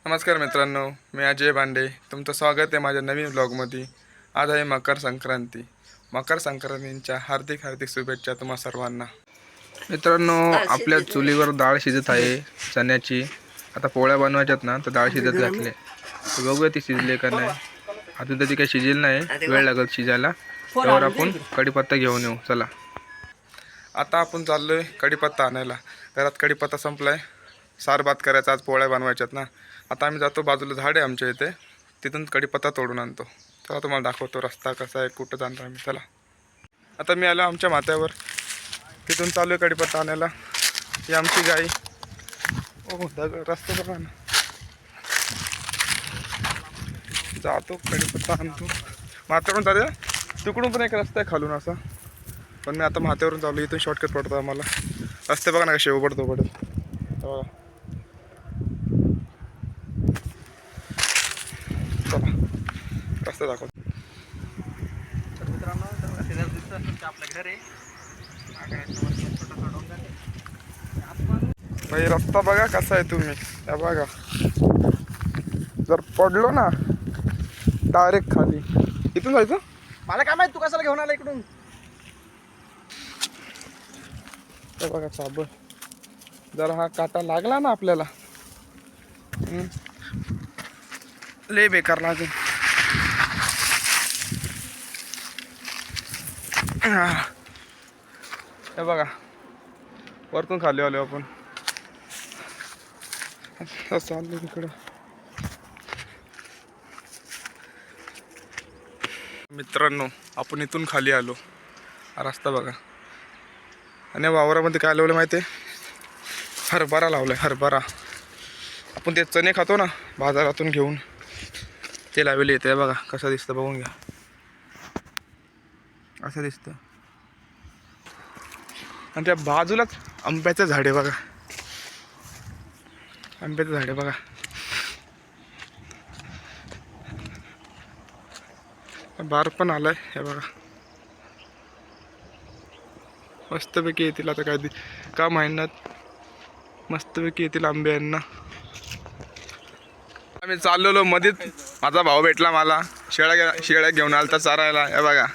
नमस्कार मित्रांनो, मी अजय भांडे. तुमचं स्वागत आहे माझ्या नवीन व्लॉगमध्ये. आज आहे मकर संक्रांती. मकर संक्रांतीच्या हार्दिक हार्दिक शुभेच्छा तुम्हा सर्वांना. मित्रांनो, आपल्या चुलीवर डाळ शिजत आहे चण्याची. आता पोळ्या बनवायच्यात ना, तर डाळ शिजत घातले. बघूया ती शिजले का नाही. अजून तर ती काही शिजेल नाही, वेळ लागेल शिजायला. त्यावर आपण कढीपत्ता घेऊन येऊ. चला, आता आपण चाललोय कढीपत्ता आणायला. घरात कढीपत्ता संपलाय. सार भात करायचा, आज पोळ्या बनवायच्यात ना. आता आम्ही जातो, बाजूला झाड आहे आमच्या इथे, तिथून कढीपत्ता तोडून आणतो. चला तुम्हाला दाखवतो रस्ता कसा आहे, कुठं जाणार आम्ही. चला, आता मी आलो आमच्या माथ्यावर, तिथून चालू आहे कढीपत्ता आणायला. ही आमची गाई. ओ रस्ता बघा ना. जातो कढीपत्ता आणतो. माथ्यावरून चालू तिकडून पण एक रस्ता आहे खालून असा, पण मी आता माथ्यावरून चालू. इथून शॉर्टकट पडतो आम्हाला. रस्ते बघा ना कसे उघडतो पडत. बघा, चला रस्ता दाखवतो. तर मित्रांनो, तर शेजारी दिसतं तुमचं आपलं घर आहे. भाई रस्ता बघा कसा आहे. तुम्ही या बघा, जर पडलो ना डायरेक्ट खाली. इथून जायचं. मला काय माहित तू कशाला घेऊन आला इकडून. हे बघा साबण, जर हा काटा लागला ना आपल्याला, लय बेकार लागेल. हे बघा, वरतून खाली आलो आपण. चाललो तिकडं. मित्रांनो, आपण इथून खाली आलो. हा रस्ता बघा. आणि वावरामध्ये काय लावलं माहिती आहे? हरभरा लावलाय, हरभरा. आपण ते चणे खातो ना बाजारातून घेऊन, ते लावले येते. बघा कसं दिसतं, बघून घ्या. असं दिसतं. आणि त्या बाजूलाच आंब्याचं झाड आहे बघा. आंब्याचं झाड आहे बघा. बार पण आलाय हे बघा. मस्तपैकी येतील आता काय का महिन्यात, मस्तपैकी येतील आंबे यांना. आम्ही चाललेलो मध्येच माझा भाऊ भेटला मला. शेळ्या घेऊन आलता चारायला. हे बघा.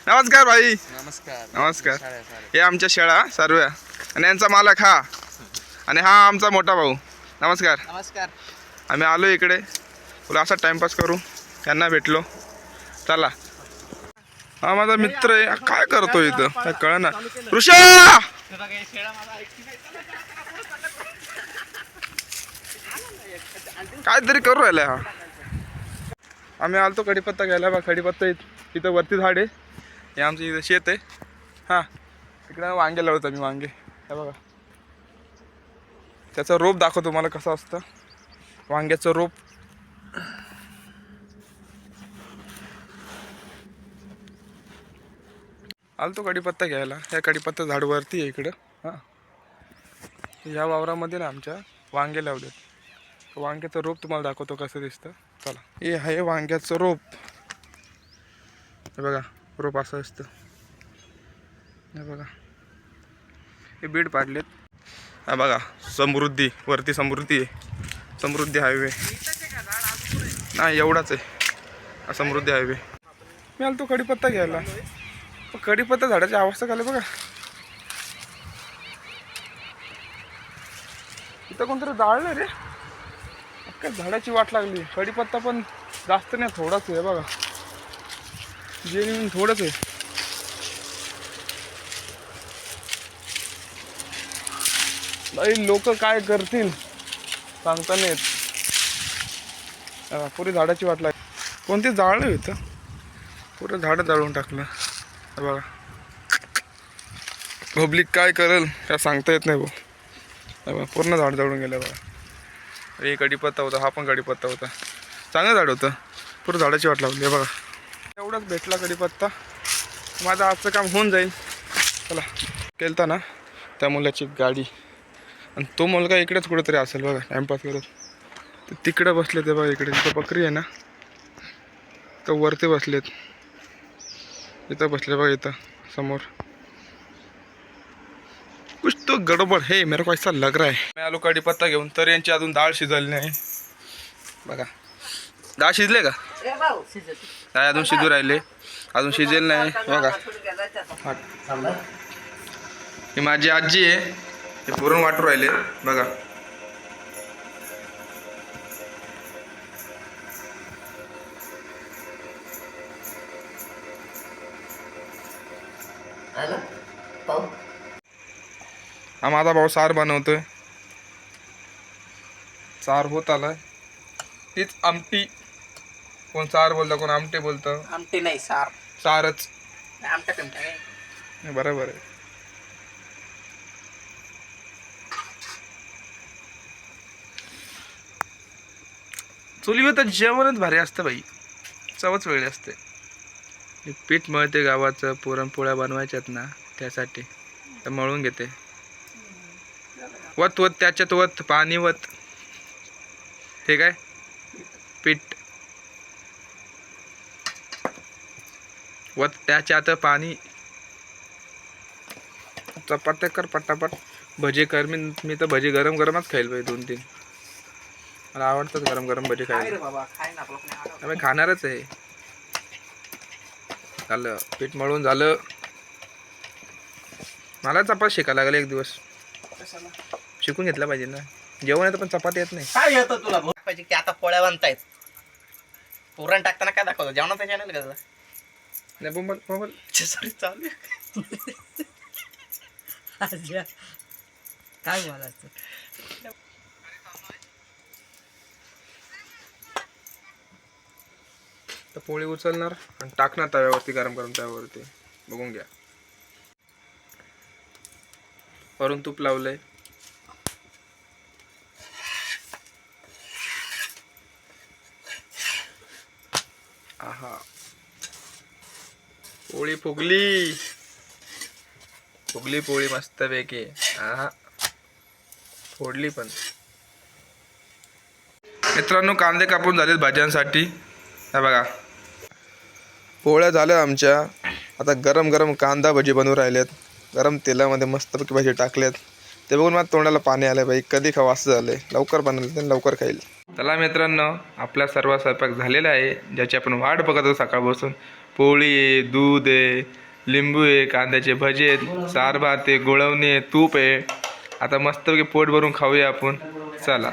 नमस्कार भाई. नमस्कार. नमस्कार. हे आमच्या शेळ्या सर्व, आणि यांचा मालक हा, आणि हा आमचा मोठा भाऊ. नमस्कार. नमस्कार. आम्ही आलो इकडे, तुला असा टाइमपास करू. त्यांना भेटलो. चला, हा माझा मित्र आहे. काय करतो इथं काय कळ ना. ऋषा काहीतरी करू राहिलाय हा. आम्ही आलतो कढीपत्ता घ्यायला. बा कढीपत्ता इथं वरती झाड आहे. हे आमचं इथं शेत आहे. हां, इकडे वांगे लावतो मी. वांगे हे बघा. त्याचं रोप दाखवतो तुम्हाला कसं असतं वांग्याचं रोप. आलतो कढीपत्ता घ्यायला. ह्या कढीपत्ता झाड वरती आहे इकडं. हां, ह्या वावरामध्ये ना आमच्या वांगे लावलेत. वांग्याचं रोप तुम्हाला दाखवतो कसं दिसतं. चला, हे आहे वांग्याचं रोप. हे बघा, रोप असं असतं. हे बघा, हे बीड पाडलेत. हा बघा, समृद्धी वरती, समृद्धी आहे. समृद्धी हायवे नाही, एवढाच आहे हा समृद्धी हायवे. मी आलो तो कढीपत्ता घ्यायला. कढीपत्ता झाडाची अवस्था झाली बघा. इथं कोणतरी जाळलं रे. काय झाडाची वाट लागली. कढीपत्ता पण जास्त नाही, थोडाच आहे बघा. जेन्युइन थोडंच आहे. लोक काय करतील सांगता नाही येत. पुरी झाडाची वाट लागली. कोणती जाळलं इथं, पुरं झाडं जाळून टाकलं. बघा, पब्लिक काय करेल काय सांगता येत नाही भाऊ. पूर्ण झाड जाळून गेलं बघा. हे कढीपत्ता होता, हा पण कढीपत्ता होता. चांगलं झाड होतं. पूर्ण झाडाची वाट लावली बघा. एवढाच भेटला कढीपत्ता. माझं आजचं काम होऊन जाईल. चला, केलता ना त्या मुलाची गाडी, आणि तो मुलगा इकडेच कुठेतरी असेल बघा टाइमपास करत. ते तिकडे बसले ते बघा. इकडे इथं बकरी आहे ना, तर वरती बसलेत. इथं बसले बघा, इथं समोर. कुछ तो गडबड है, मेरे को ऐसा लग रहा है. मी आलो कढीपत्ता घेऊन, तर यांची अजून डाळ शिजली नाही. बघा डाळ शिजले का? काय अजून शिजू राहिले, अजून शिजेल नाही. बघा ही माझी आजी आहे, हे पुरण वाटू राहिले बघा. हा माझा भाऊ सार बनवतोय. सार होत आलाय. तीच आमटी, कोण सार बोलतं कोण आमटे बोलतं. आमटी नाही सार, सारच आमटा पिमटा नाही. बरोबर आहे. चुलीवर तर जेवणच भारी असतं बाई, चवच वेगळी असते. हे पीठ मळते गावाचं, पुरणपोळ्या बनवायच्यात ना त्यासाठी, तर मळून घेते. वत वत त्याच्यात वत पाणी वत, ठीक आहे. पीठ वत त्याच्यात पाणी, चपात्या कर पटापट, भजी कर. मी तर भजी गरम गरमच खाईल बाई 2-3. मला आवडतात गरम गरम भजी काय खायला. रे बाबा, खाय ना, आपलं पण आवडतं. आम्ही खाणारच आहे. झालं पीठ मळून झालं. मला चपाती शिकायला लागलं एक दिवस, कशाला? शिकून घेतलं पाहिजे ना. जेवण येतं पण चपाती येत नाही. काय येतं तुला भाऊ? पाहिजे की आता पोळ्या बनतायत, पुरण टाकताना काय दाखवतो? जेवणाचं चॅनल का तुला? नाही बोंबल बोंबल. सॉरी, चालू आहे. काय बोलायचं? तर पोळी उचलणार आणि टाकणार तव्यावरती, गरम गरम तव्यावरती. बघून घ्या. वरून तूप लावलंय. आहा, पोळी फुगली, फुगली पोळी मस्त पैकी. आहा, फोडली पण. मित्रांनो कांदे कापून झालेत भाज्यांसाठी. हा बघा पोळ्या झाल्या आमच्या. आता गरम गरम कांदा भजी बनवून राहिलेत. गरम तेलामध्ये मस्तपैकी भाजी टाकल्यात. ते बघून मला तोंडाला पाणी आलं बाई, कधी खावं असं झालंय. लवकर बनवलं तर लवकर खाईल. चला मित्रांनो, आपला सर्व स्वयंपाक झालेला आहे, ज्याची आपण वाट बघत होतो सकाळपासून. पोळी आहे, दूध आहे, लिंबू आहे, कांद्याचे भजे आहेत, सार भात आहे, गुळवणी आहे, तूप आहे. आता मस्तपैकी पोट भरून खाऊया आपण. चला.